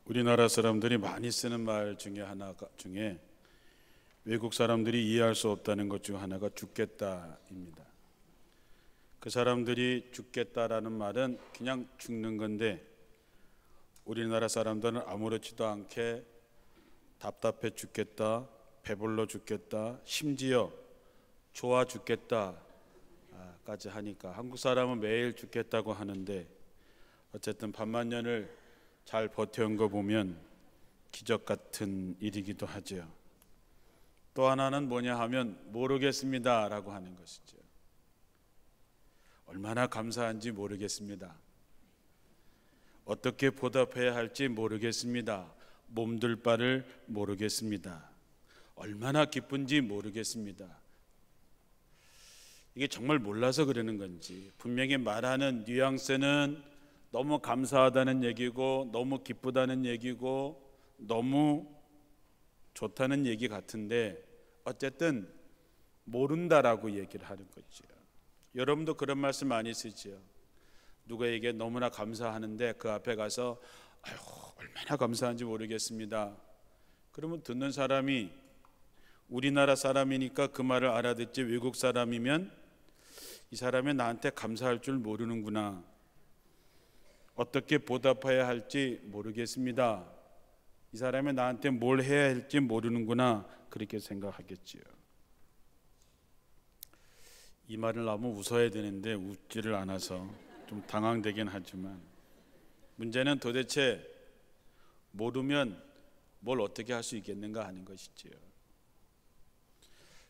우리나라 사람들이 많이 쓰는 말 중에 중에 외국 사람들이 이해할 수 없다는 것 중 하나가 죽겠다입니다. 그 사람들이 죽겠다라는 말은 그냥 죽는 건데 우리나라 사람들은 아무렇지도 않게 답답해 죽겠다, 배불러 죽겠다, 심지어 좋아 죽겠다까지 하니까 한국 사람은 매일 죽겠다고 하는데 어쨌든 반만년을 잘 버텨온 거 보면 기적 같은 일이기도 하죠. 또 하나는 뭐냐 하면 모르겠습니다라고 하는 것이죠. 얼마나 감사한지 모르겠습니다. 어떻게 보답해야 할지 모르겠습니다. 몸둘 바를 모르겠습니다. 얼마나 기쁜지 모르겠습니다. 이게 정말 몰라서 그러는 건지, 분명히 말하는 뉘앙스는 너무 감사하다는 얘기고 너무 기쁘다는 얘기고 너무 좋다는 얘기 같은데 어쨌든 모른다라고 얘기를 하는 거죠. 여러분도 그런 말씀 많이 쓰죠. 누구에게 너무나 감사하는데 그 앞에 가서 얼마나 감사한지 모르겠습니다. 그러면 듣는 사람이 우리나라 사람이니까 그 말을 알아듣지, 외국 사람이면 이 사람이 나한테 감사할 줄 모르는구나, 어떻게 보답해야 할지 모르겠습니다, 이 사람이 나한테 뭘 해야 할지 모르는구나, 그렇게 생각하겠지요. 이 말을 너무 웃어야 되는데 웃지를 않아서 좀 당황되긴 하지만, 문제는 도대체 모르면 뭘 어떻게 할 수 있겠는가 하는 것이지요.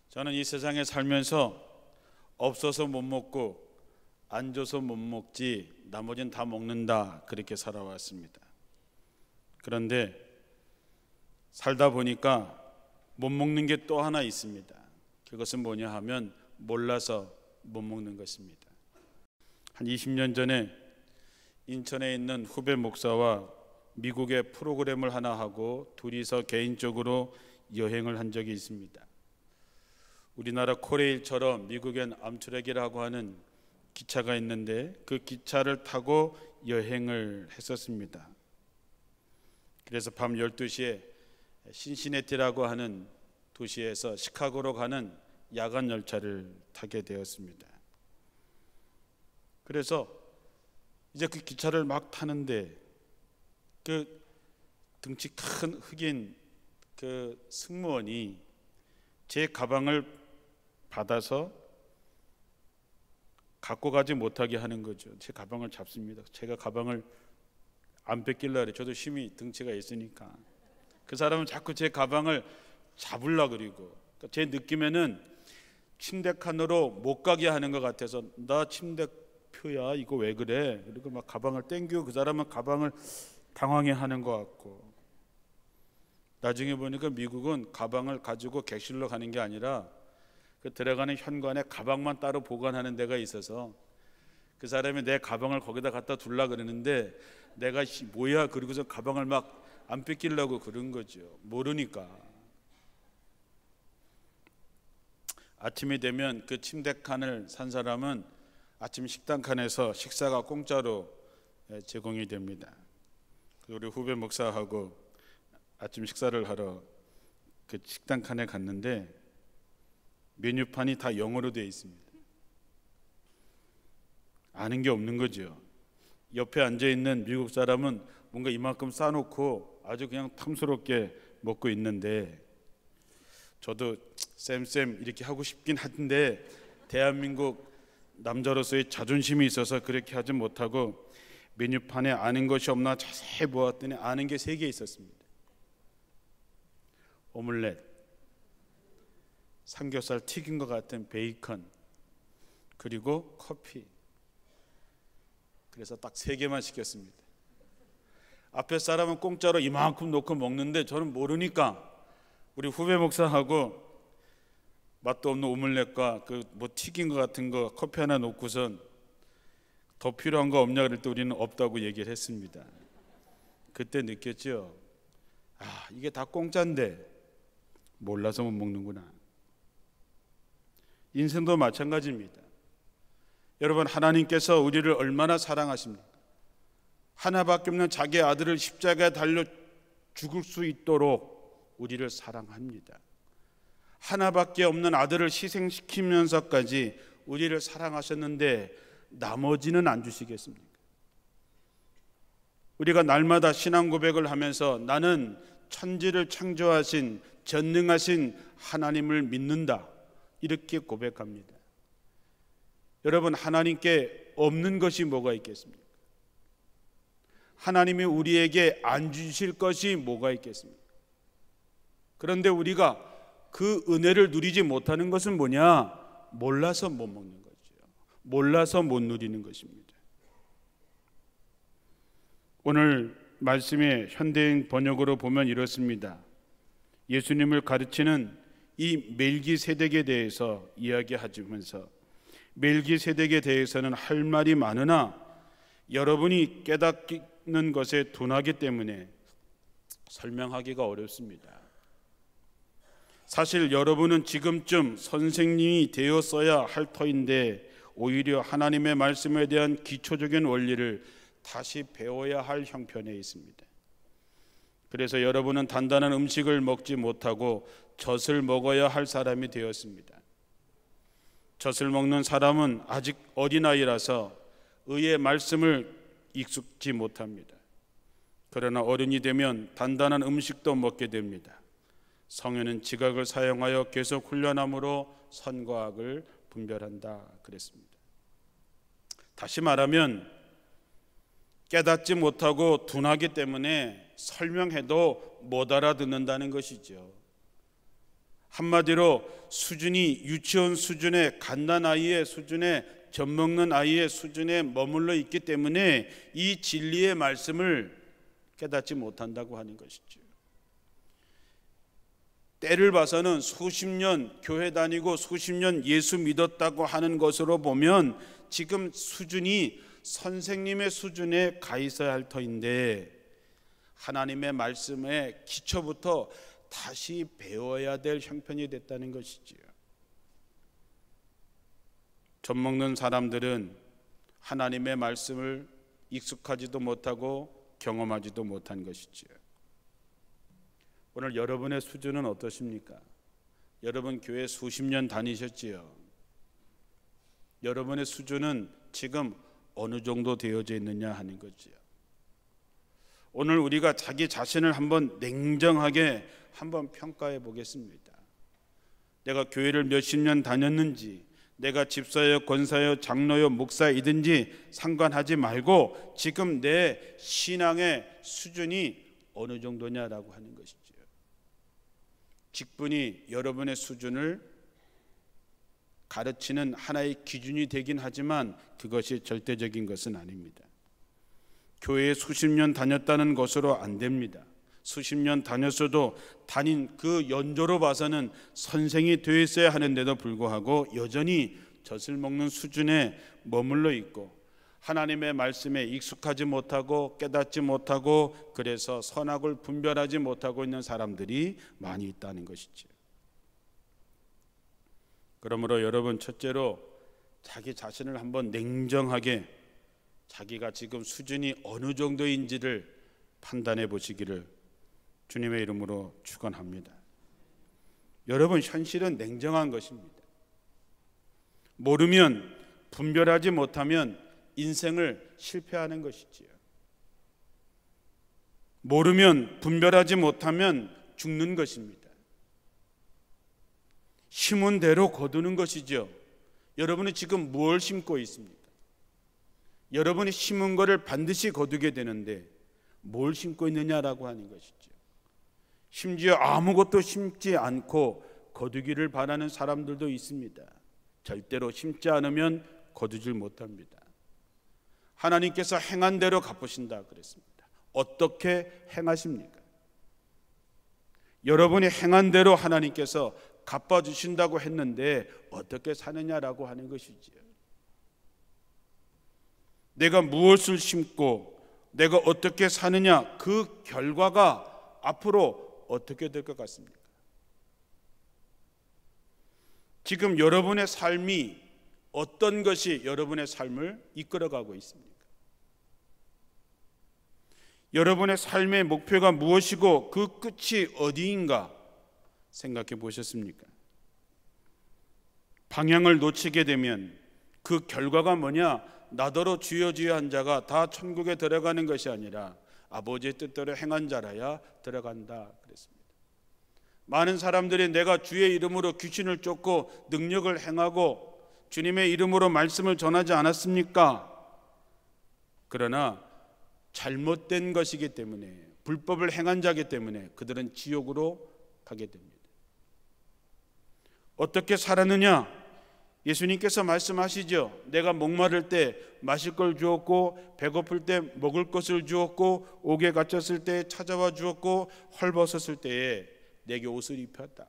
저는 이 세상에 살면서 없어서 못 먹고 안 줘서 못 먹지 나머지는 다 먹는다, 그렇게 살아왔습니다. 그런데 살다 보니까 못 먹는 게 또 하나 있습니다. 그것은 뭐냐 하면 몰라서 못 먹는 것입니다. 한 20년 전에 인천에 있는 후배 목사와 미국의 프로그램을 하나 하고 둘이서 개인적으로 여행을 한 적이 있습니다. 우리나라 코레일처럼 미국엔 암트랙이라고 하는 기차가 있는데 그 기차를 타고 여행을 했었습니다. 그래서 밤 12시에 신시내티라고 하는 도시에서 시카고로 가는 야간 열차를 타게 되었습니다. 그래서 이제 그 기차를 막 타는데 그 등치 큰 흑인 그 승무원이 제 가방을 받아서 갖고 가지 못하게 하는 거죠. 제 가방을 잡습니다. 제가 가방을 안 뺏기려고 그래요. 저도 힘이 등치가 있으니까. 그 사람은 자꾸 제 가방을 잡으려고 그리고, 제 느낌에는 침대 칸으로 못 가게 하는 것 같아서, 나 침대표야 이거 왜 그래? 그리고 막 가방을 땡기고 그 사람은 가방을 당황해 하는 것 같고, 나중에 보니까 미국은 가방을 가지고 객실로 가는 게 아니라 그 들어가는 현관에 가방만 따로 보관하는 데가 있어서 그 사람이 내 가방을 거기다 갖다 둘라 그러는데 내가 뭐야 그러고서 가방을 막 안 뺏기려고 그런 거죠. 모르니까. 아침이 되면 그 침대 칸을 산 사람은 아침 식당 칸에서 식사가 공짜로 제공이 됩니다. 우리 후배 목사하고 아침 식사를 하러 그 식당 칸에 갔는데 메뉴판이 다 영어로 되어 있습니다. 아는 게 없는 거죠. 옆에 앉아있는 미국 사람은 뭔가 이만큼 싸놓고 아주 그냥 탐스럽게 먹고 있는데, 저도 쌤 이렇게 하고 싶긴 한데 대한민국 남자로서의 자존심이 있어서 그렇게 하지 못하고 메뉴판에 아는 것이 없나 자세히 보았더니 아는 게 3개 있었습니다. 오믈렛, 삼겹살 튀긴 것 같은 베이컨, 그리고 커피. 그래서 딱 3개만 시켰습니다. 앞에 사람은 공짜로 이만큼 놓고 먹는데 저는 모르니까 우리 후배 목사하고 맛도 없는 오믈렛과 그 뭐 튀긴 것 같은 거 커피 하나 놓고선 더 필요한 거 없냐 그럴 때 우리는 없다고 얘기를 했습니다. 그때 느꼈죠. 이게 다 공짜인데 몰라서 못 먹는구나. 인생도 마찬가지입니다. 여러분, 하나님께서 우리를 얼마나 사랑하십니까? 하나밖에 없는 자기 아들을 십자가에 달려 죽을 수 있도록 우리를 사랑합니다. 하나밖에 없는 아들을 희생시키면서까지 우리를 사랑하셨는데 나머지는 안 주시겠습니까? 우리가 날마다 신앙 고백을 하면서 나는 천지를 창조하신 전능하신 하나님을 믿는다, 이렇게 고백합니다. 여러분, 하나님께 없는 것이 뭐가 있겠습니까? 하나님이 우리에게 안 주실 것이 뭐가 있겠습니까? 그런데 우리가 그 은혜를 누리지 못하는 것은 뭐냐? 몰라서 못 먹는 거죠. 몰라서 못 누리는 것입니다. 오늘 말씀의 현대인 번역으로 보면 이렇습니다. 예수님을 가르치는 이 멜기세덱에 대해서 이야기하면서 멜기세덱에 대해서는 할 말이 많으나 여러분이 깨닫는 것에 둔하기 때문에 설명하기가 어렵습니다. 사실 여러분은 지금쯤 선생님이 되었어야 할 터인데 오히려 하나님의 말씀에 대한 기초적인 원리를 다시 배워야 할 형편에 있습니다. 그래서 여러분은 단단한 음식을 먹지 못하고 젖을 먹어야 할 사람이 되었습니다. 젖을 먹는 사람은 아직 어린아이라서 의의 말씀을 익숙지 못합니다. 그러나 어른이 되면 단단한 음식도 먹게 됩니다. 성현은 지각을 사용하여 계속 훈련함으로 선과 악을 분별한다 그랬습니다. 다시 말하면 깨닫지 못하고 둔하기 때문에 설명해도 못 알아듣는다는 것이죠. 한마디로 수준이 유치원 수준의 갓난아이의 수준에 젖먹는 아이의 수준에 머물러 있기 때문에 이 진리의 말씀을 깨닫지 못한다고 하는 것이죠. 때를 봐서는 수십 년 교회 다니고 수십 년 예수 믿었다고 하는 것으로 보면 지금 수준이 선생님의 수준에 가 있어야 할 터인데 하나님의 말씀의 기초부터 다시 배워야 될 형편이 됐다는 것이지요. 젖먹는 사람들은 하나님의 말씀을 익숙하지도 못하고 경험하지도 못한 것이지요. 오늘 여러분의 수준은 어떠십니까? 여러분 교회 수십 년 다니셨지요. 여러분의 수준은 지금 어느 정도 되어져 있느냐 하는 거지요. 오늘 우리가 자기 자신을 한번 냉정하게 한번 평가해 보겠습니다. 내가 교회를 몇십 년 다녔는지, 내가 집사여 권사여 장로여 목사이든지 상관하지 말고 지금 내 신앙의 수준이 어느 정도냐라고 하는 것이죠. 직분이 여러분의 수준을 가르치는 하나의 기준이 되긴 하지만 그것이 절대적인 것은 아닙니다. 교회에 수십 년 다녔다는 것으로 안 됩니다. 수십 년 다녔어도 다닌 그 연조로 봐서는 선생이 되어 있어야 하는데도 불구하고 여전히 젖을 먹는 수준에 머물러 있고 하나님의 말씀에 익숙하지 못하고 깨닫지 못하고 그래서 선악을 분별하지 못하고 있는 사람들이 많이 있다는 것이죠. 그러므로 여러분, 첫째로 자기 자신을 한번 냉정하게 자기가 지금 수준이 어느 정도인지를 판단해 보시기를 주님의 이름으로 축원합니다. 여러분, 현실은 냉정한 것입니다. 모르면, 분별하지 못하면 인생을 실패하는 것이지요. 모르면, 분별하지 못하면 죽는 것입니다. 심은 대로 거두는 것이죠. 여러분이 지금 무엇을 심고 있습니까? 여러분이 심은 것을 반드시 거두게 되는데 뭘 심고 있느냐라고 하는 것이죠. 심지어 아무것도 심지 않고 거두기를 바라는 사람들도 있습니다. 절대로 심지 않으면 거두질 못합니다. 하나님께서 행한 대로 갚으신다 그랬습니다. 어떻게 행하십니까? 여러분이 행한 대로 하나님께서 갚아주신다고 했는데 어떻게 사느냐라고 하는 것이지요. 내가 무엇을 심고 내가 어떻게 사느냐, 그 결과가 앞으로 어떻게 될 것 같습니까? 지금 여러분의 삶이 어떤 것이 여러분의 삶을 이끌어가고 있습니까? 여러분의 삶의 목표가 무엇이고 그 끝이 어디인가 생각해 보셨습니까? 방향을 놓치게 되면 그 결과가 뭐냐? 나더러 주여 주여 한 자가 다 천국에 들어가는 것이 아니라 아버지의 뜻대로 행한 자라야 들어간다 그랬습니다. 많은 사람들이 내가 주의 이름으로 귀신을 쫓고 능력을 행하고 주님의 이름으로 말씀을 전하지 않았습니까? 그러나 잘못된 것이기 때문에, 불법을 행한 자이기 때문에 그들은 지옥으로 가게 됩니다. 어떻게 살았느냐? 예수님께서 말씀하시죠. 내가 목마를 때 마실 걸 주었고, 배고플 때 먹을 것을 주었고, 옥에 갇혔을 때 찾아와 주었고, 헐벗었을 때에 내게 옷을 입혔다.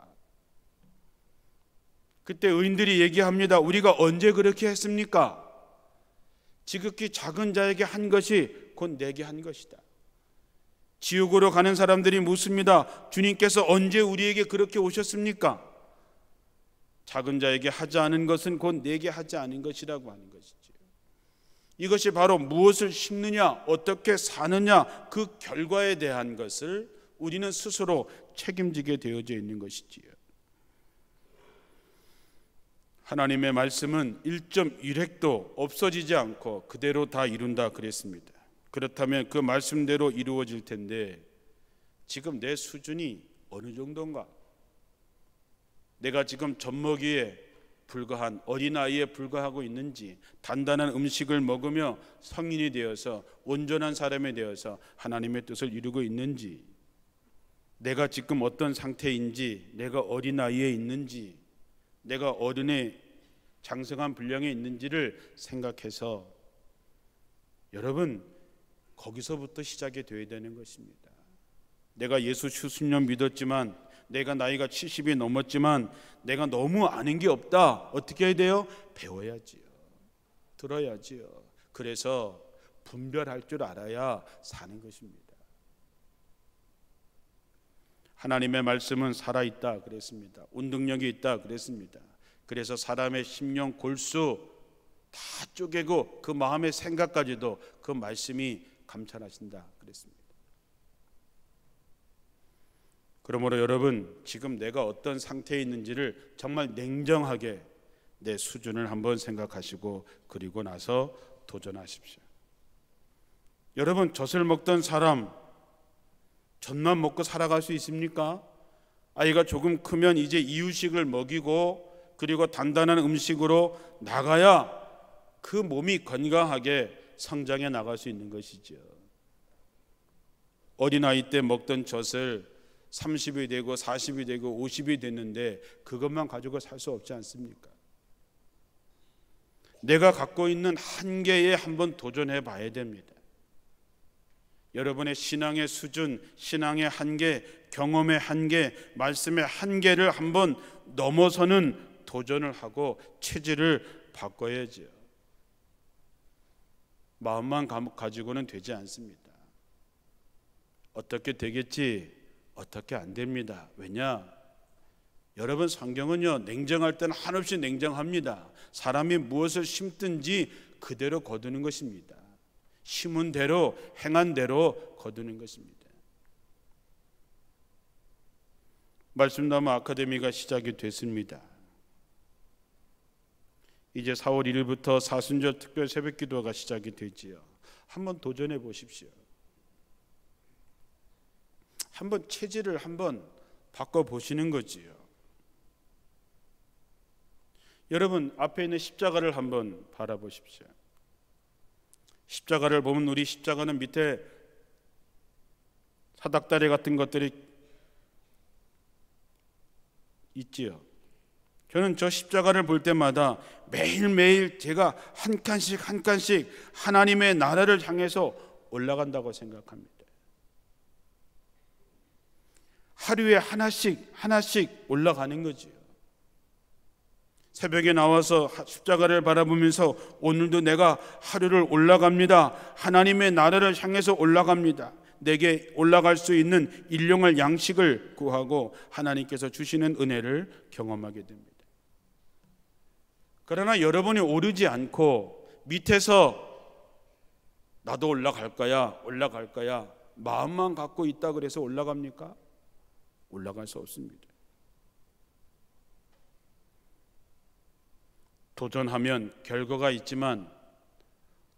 그때 의인들이 얘기합니다. 우리가 언제 그렇게 했습니까? 지극히 작은 자에게 한 것이 곧 내게 한 것이다. 지옥으로 가는 사람들이 묻습니다. 주님께서 언제 우리에게 그렇게 오셨습니까? 작은 자에게 하지 않은 것은 곧 내게 하지 않은 것이라고 하는 것이죠. 이것이 바로 무엇을 심느냐, 어떻게 사느냐, 그 결과에 대한 것을 우리는 스스로 책임지게 되어져 있는 것이지요. 하나님의 말씀은 1.1획도 없어지지 않고 그대로 다 이룬다 그랬습니다. 그렇다면 그 말씀대로 이루어질 텐데 지금 내 수준이 어느 정도인가? 내가 지금 젖먹이에 불과한 어린아이에 불과하고 있는지, 단단한 음식을 먹으며 성인이 되어서 온전한 사람이 되어서 하나님의 뜻을 이루고 있는지, 내가 지금 어떤 상태인지, 내가 어린아이에 있는지, 내가 어른의 장성한 분량에 있는지를 생각해서 여러분 거기서부터 시작이 되어야 되는 것입니다. 내가 예수 수십 년 믿었지만, 내가 나이가 70이 넘었지만 내가 너무 아는 게 없다. 어떻게 해야 돼요? 배워야지요. 들어야지요. 그래서 분별할 줄 알아야 사는 것입니다. 하나님의 말씀은 살아있다 그랬습니다. 운동력이 있다 그랬습니다. 그래서 사람의 심령 골수 다 쪼개고 그 마음의 생각까지도 그 말씀이 감찰하신다 그랬습니다. 그러므로 여러분, 지금 내가 어떤 상태에 있는지를 정말 냉정하게 내 수준을 한번 생각하시고 그리고 나서 도전하십시오. 여러분, 젖을 먹던 사람 젖만 먹고 살아갈 수 있습니까? 아이가 조금 크면 이제 이유식을 먹이고 그리고 단단한 음식으로 나가야 그 몸이 건강하게 성장해 나갈 수 있는 것이죠. 어린아이 때 먹던 젖을 30이 되고 40이 되고 50이 됐는데 그것만 가지고 살 수 없지 않습니까? 내가 갖고 있는 한계에 한번 도전해 봐야 됩니다. 여러분의 신앙의 수준, 신앙의 한계, 경험의 한계, 말씀의 한계를 한번 넘어서는 도전을 하고 체질을 바꿔야죠. 마음만 가지고는 되지 않습니다. 어떻게 되겠지? 어떻게 안 됩니다. 왜냐? 여러분, 성경은요, 냉정할 때는 한없이 냉정합니다. 사람이 무엇을 심든지 그대로 거두는 것입니다. 심은 대로, 행한 대로 거두는 것입니다. 말씀나무 아카데미가 시작이 됐습니다. 이제 4월 1일부터 사순절 특별 새벽 기도가 시작이 되지요. 한번 도전해 보십시오. 한번 체질을 한번 바꿔보시는 거지요. 여러분, 앞에 있는 십자가를 한번 바라보십시오. 십자가를 보면 우리 십자가는 밑에 사닥다리 같은 것들이 있지요. 저는 저 십자가를 볼 때마다 매일매일 제가 한 칸씩 한 칸씩 하나님의 나라를 향해서 올라간다고 생각합니다. 하루에 하나씩 올라가는 거지요. 새벽에 나와서 십자가를 바라보면서 오늘도 내가 하루를 올라갑니다. 하나님의 나라를 향해서 올라갑니다. 내게 올라갈 수 있는 일용할 양식을 구하고 하나님께서 주시는 은혜를 경험하게 됩니다. 그러나 여러분이 오르지 않고 밑에서 나도 올라갈 거야, 마음만 갖고 있다 그래서 올라갑니까? 올라갈 수 없습니다. 도전하면 결과가 있지만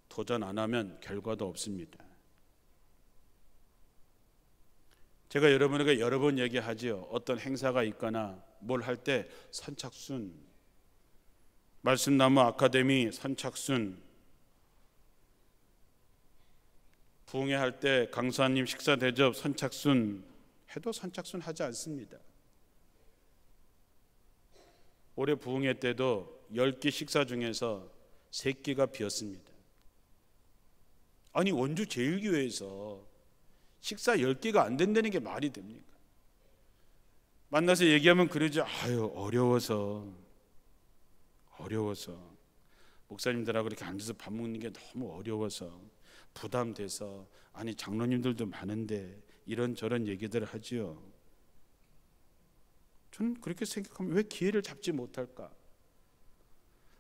도전 안 하면 결과도 없습니다. 제가 여러분에게 여러 번 얘기하지요. 어떤 행사가 있거나 뭘 할 때 선착순, 말씀나무 아카데미 선착순, 부흥회 할 때 강사님 식사 대접 선착순 해도 선착순 하지 않습니다. 올해 부흥회 때도 10끼 식사 중에서 3끼가 비었습니다. 아니 원주 제일교회에서 식사 10끼가 안 된다는 게 말이 됩니까? 만나서 얘기하면 그러죠. 아유 어려워서 목사님들하고 이렇게 앉아서 밥 먹는 게 너무 어려워서 부담돼서 아니 장로님들도 많은데 이런저런 얘기들을 하지요. 저는 그렇게 생각하면 왜 기회를 잡지 못할까?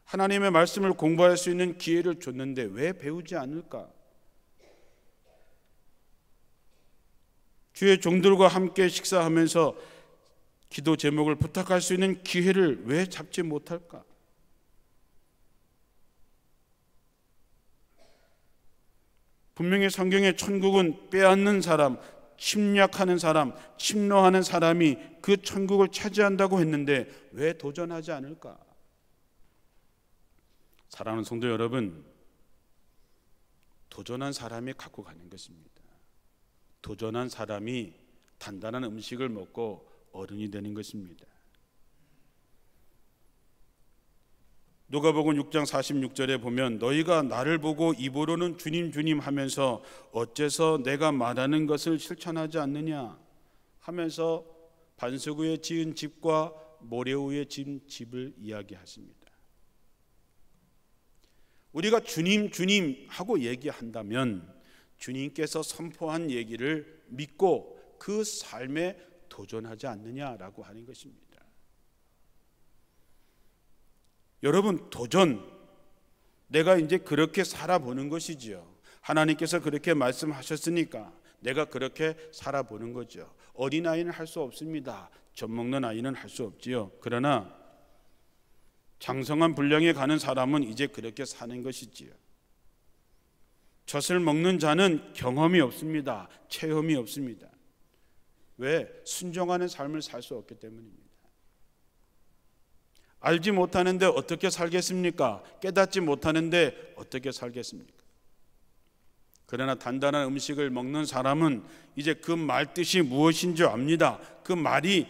하나님의 말씀을 공부할 수 있는 기회를 줬는데 왜 배우지 않을까? 주의 종들과 함께 식사하면서 기도 제목을 부탁할 수 있는 기회를 왜 잡지 못할까? 분명히 성경의 천국은 빼앗는 사람, 침략하는 사람, 침노하는 사람이 그 천국을 차지한다고 했는데 왜 도전하지 않을까? 사랑하는 성도 여러분, 도전한 사람이 갖고 가는 것입니다. 도전한 사람이 단단한 음식을 먹고 어른이 되는 것입니다. 누가복음 6장 46절에 보면 너희가 나를 보고 입으로는 주님 주님 하면서 어째서 내가 말하는 것을 실천하지 않느냐 하면서 반석 위에 지은 집과 모래 위에 지은 집을 이야기하십니다. 우리가 주님 주님 하고 얘기한다면 주님께서 선포한 얘기를 믿고 그 삶에 도전하지 않느냐라고 하는 것입니다. 여러분, 도전, 내가 이제 그렇게 살아보는 것이지요. 하나님께서 그렇게 말씀하셨으니까 내가 그렇게 살아보는 거죠. 어린아이는 할 수 없습니다. 젖 먹는 아이는 할 수 없지요. 그러나 장성한 분량에 가는 사람은 이제 그렇게 사는 것이지요. 젖을 먹는 자는 경험이 없습니다. 체험이 없습니다. 왜? 순종하는 삶을 살 수 없기 때문입니다. 알지 못하는데 어떻게 살겠습니까? 깨닫지 못하는데 어떻게 살겠습니까? 그러나 단단한 음식을 먹는 사람은 이제 그 말 뜻이 무엇인 줄 압니다. 그 말이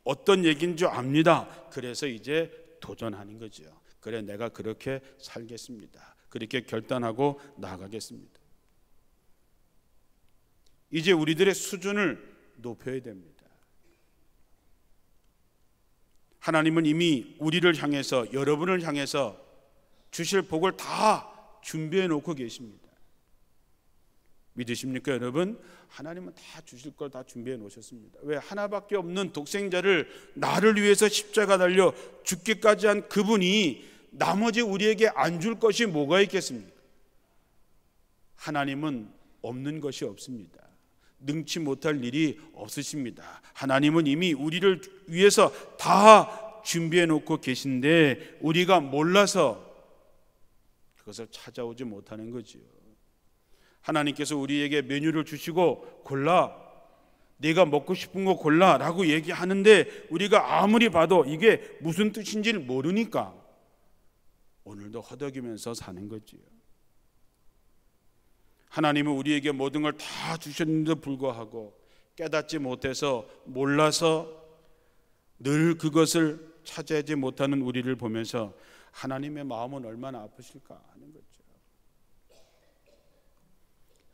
어떤 얘기인 줄 압니다. 그래서 이제 도전하는 거죠. 그래, 내가 그렇게 살겠습니다. 그렇게 결단하고 나아가겠습니다. 이제 우리들의 수준을 높여야 됩니다. 하나님은 이미 우리를 향해서, 여러분을 향해서 주실 복을 다 준비해 놓고 계십니다. 믿으십니까 여러분? 하나님은 다 주실 걸 다 준비해 놓으셨습니다. 왜? 하나밖에 없는 독생자를 나를 위해서 십자가 달려 죽기까지 한 그분이 나머지 우리에게 안 줄 것이 뭐가 있겠습니까? 하나님은 없는 것이 없습니다. 능치 못할 일이 없으십니다. 하나님은 이미 우리를 위해서 다 준비해 놓고 계신데 우리가 몰라서 그것을 찾아오지 못하는 거지요. 하나님께서 우리에게 메뉴를 주시고 골라, 네가 먹고 싶은 거 골라라고 얘기하는데 우리가 아무리 봐도 이게 무슨 뜻인지를 모르니까 오늘도 허덕이면서 사는 거지요. 하나님은 우리에게 모든 걸 다 주셨는데도 불구하고 깨닫지 못해서, 몰라서 늘 그것을 차지하지 못하는 우리를 보면서 하나님의 마음은 얼마나 아프실까 하는 거죠.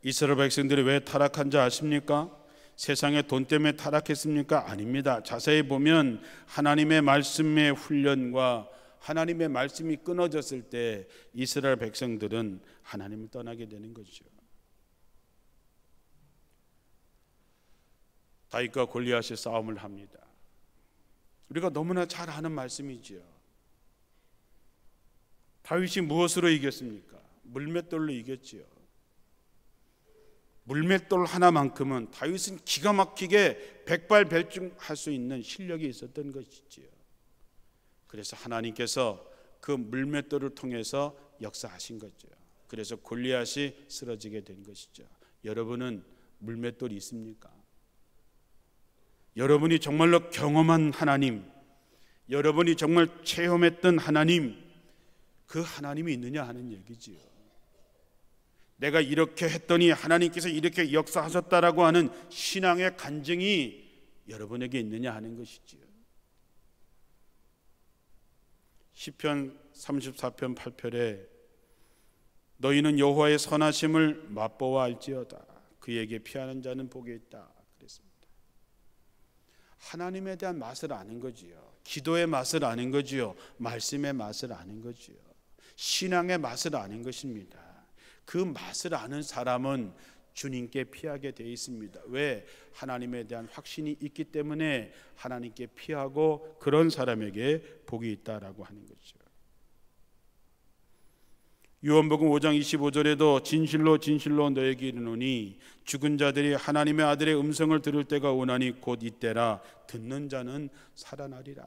이스라엘 백성들이 왜 타락한 줄 아십니까? 세상의 돈 때문에 타락했습니까? 아닙니다. 자세히 보면 하나님의 말씀의 훈련과 하나님의 말씀이 끊어졌을 때 이스라엘 백성들은 하나님을 떠나게 되는 거죠. 다윗과 골리앗이 싸움을 합니다. 우리가 너무나 잘 아는 말씀이지요. 다윗이 무엇으로 이겼습니까? 물맷돌로 이겼지요. 물맷돌 하나만큼은 다윗은 기가 막히게 백발백중할 수 있는 실력이 있었던 것이지요. 그래서 하나님께서 그 물맷돌을 통해서 역사하신 거죠. 그래서 골리앗이 쓰러지게 된 것이죠. 여러분은 물맷돌이 있습니까? 여러분이 정말로 경험한 하나님, 여러분이 정말 체험했던 하나님, 그 하나님이 있느냐 하는 얘기지요. 내가 이렇게 했더니 하나님께서 이렇게 역사하셨다라고 하는 신앙의 간증이 여러분에게 있느냐 하는 것이지요. 시편 34편 8절에 너희는 여호와의 선하심을 맛보아 알지어다. 그에게 피하는 자는 복이 있다. 그랬습니다. 하나님에 대한 맛을 아는 거지요. 기도의 맛을 아는 거지요. 말씀의 맛을 아는 거지요. 신앙의 맛을 아는 것입니다. 그 맛을 아는 사람은 주님께 피하게 되어 있습니다. 왜? 하나님에 대한 확신이 있기 때문에 하나님께 피하고 그런 사람에게 복이 있다라고 하는 거죠. 요한복음 5장 25절에도 진실로 진실로 너에게 이르노니 죽은 자들이 하나님의 아들의 음성을 들을 때가 오나니 곧 이때라. 듣는 자는 살아나리라.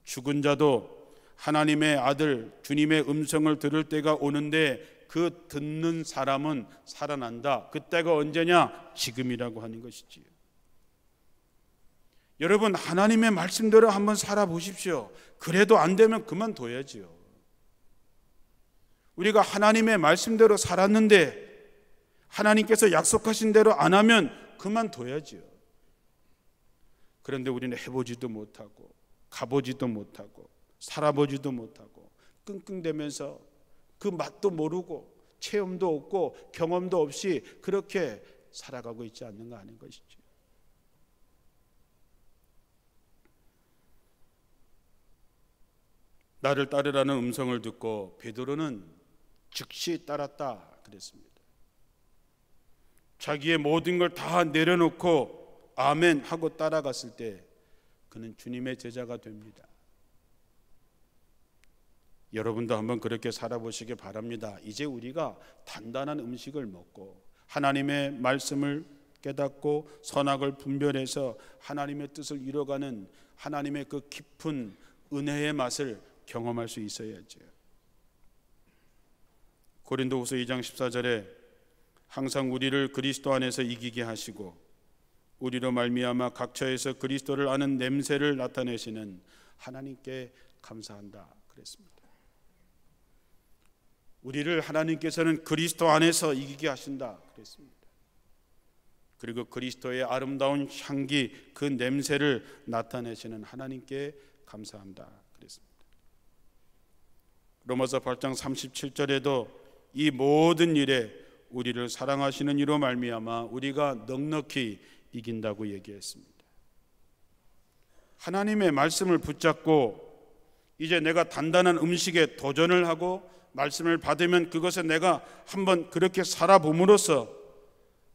죽은 자도 하나님의 아들 주님의 음성을 들을 때가 오는데 그 듣는 사람은 살아난다. 그때가 언제냐? 지금이라고 하는 것이지요. 여러분, 하나님의 말씀대로 한번 살아보십시오. 그래도 안 되면 그만둬야지요. 우리가 하나님의 말씀대로 살았는데 하나님께서 약속하신 대로 안 하면 그만둬야지요. 그런데 우리는 해보지도 못하고 가보지도 못하고 살아보지도 못하고 끙끙대면서 그 맛도 모르고 체험도 없고 경험도 없이 그렇게 살아가고 있지 않는가 하는 것이죠. 나를 따르라는 음성을 듣고 베드로는 즉시 따랐다 그랬습니다. 자기의 모든 걸 다 내려놓고 아멘 하고 따라갔을 때 그는 주님의 제자가 됩니다. 여러분도 한번 그렇게 살아보시기 바랍니다. 이제 우리가 단단한 음식을 먹고 하나님의 말씀을 깨닫고 선악을 분별해서 하나님의 뜻을 이뤄가는 하나님의 그 깊은 은혜의 맛을 경험할 수 있어야죠. 고린도후서 2장 14절에 항상 우리를 그리스도 안에서 이기게 하시고 우리로 말미암아 각처에서 그리스도를 아는 냄새를 나타내시는 하나님께 감사한다 그랬습니다. 우리를 하나님께서는 그리스도 안에서 이기게 하신다 그랬습니다. 그리고 그리스도의 아름다운 향기, 그 냄새를 나타내시는 하나님께 감사한다 그랬습니다. 로마서 8장 37절에도 이 모든 일에 우리를 사랑하시는 이로 말미암아 우리가 넉넉히 이긴다고 얘기했습니다. 하나님의 말씀을 붙잡고 이제 내가 단단한 음식에 도전을 하고 말씀을 받으면 그것에 내가 한번 그렇게 살아봄으로써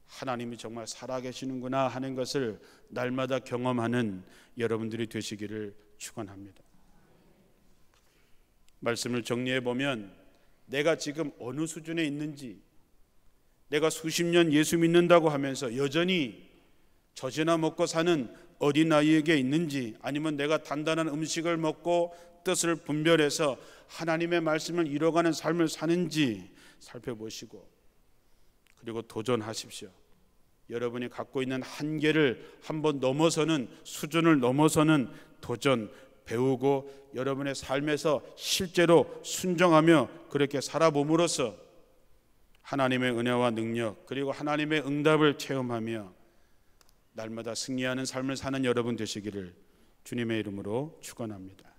하나님이 정말 살아계시는구나 하는 것을 날마다 경험하는 여러분들이 되시기를 축원합니다. 말씀을 정리해 보면 내가 지금 어느 수준에 있는지, 내가 수십 년 예수 믿는다고 하면서 여전히 젖이나 먹고 사는 어린아이에게 있는지, 아니면 내가 단단한 음식을 먹고 뜻을 분별해서 하나님의 말씀을 이뤄가는 삶을 사는지 살펴보시고, 그리고 도전하십시오. 여러분이 갖고 있는 한계를 한번 넘어서는, 수준을 넘어서는 도전, 배우고 여러분의 삶에서 실제로 순종하며 그렇게 살아봄으로써 하나님의 은혜와 능력, 그리고 하나님의 응답을 체험하며 날마다 승리하는 삶을 사는 여러분 되시기를 주님의 이름으로 축원합니다.